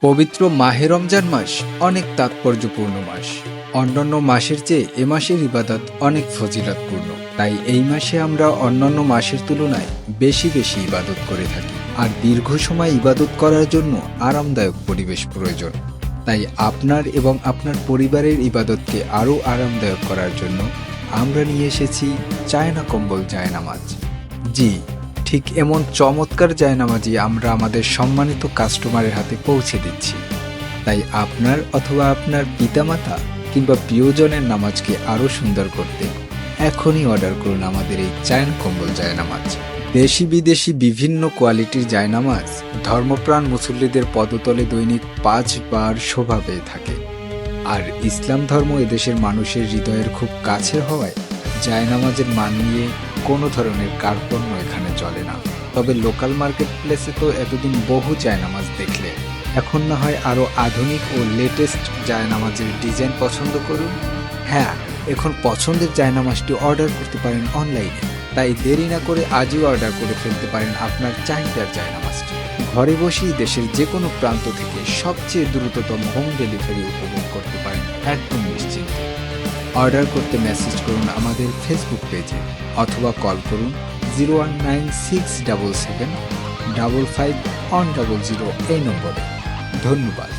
পবিত্র মাহে রমজান মাস অনেক তাৎপর্যপূর্ণ মাস। অন্যান্য মাসের চেয়ে এ মাসের ইবাদত অনেক ফজিলতপূর্ণ। তাই এই মাসে আমরা অন্যান্য মাসের তুলনায় বেশি বেশি ইবাদত করে থাকি। আর দীর্ঘ সময় ইবাদত করার জন্য আরামদায়ক পরিবেশ প্রয়োজন। তাই আপনার এবং আপনার পরিবারের ইবাদতকে আরও আরামদায়ক করার জন্য আমরা নিয়ে এসেছি চায়না কম্বল জায়নামাজ। জি, ঠিক এমন চমৎকার জায়নামাজই আমরা আমাদের সম্মানিত কাস্টমারের হাতে পৌঁছে দিচ্ছি। তাই আপনার অথবা আপনার পিতামাতা কিংবা প্রিয়জনের নামাজকে আরও সুন্দর করতে এখনই অর্ডার করুন আমাদের এই চায়না কম্বল জায়নামাজ। দেশি বিদেশি বিভিন্ন কোয়ালিটির জায়নামাজ ধর্মপ্রাণ মুসল্লিদের পদতলে দৈনিক 5 বার শোভা পেয়ে থাকে। আর ইসলাম ধর্ম এদেশের মানুষের হৃদয়ের খুব কাছের হওয়ায় জায়নামাজের মান নিয়ে কোনো ধরনের কার্পণ্য এখানে চলে না। তবে লোকাল মার্কেট প্লেসে তো এতদিন বহু জায়নামাজ দেখলে, এখন না হয় আরও আধুনিক ও লেটেস্ট জায়নামাজের ডিজাইন পছন্দ করুন। হ্যাঁ, এখন পছন্দের জায়নামাজটি অর্ডার করতে পারেন অনলাইনে। তাই দেরি না করে আজই অর্ডার করে ফেলতে পারেন আপনার চাহিদার জায়নামাজটি। ঘরে বসেই দেশের যে কোনো প্রান্ত থেকে সবচেয়ে দ্রুততম হোম ডেলিভারি উপভোগ করতে পারেন একদম নিশ্চিন্তে। অর্ডার করতে মেসেজ করুন আমাদের ফেসবুক পেজে অথবা কল করুন 01967755100 এই নম্বরে। ধন্যবাদ।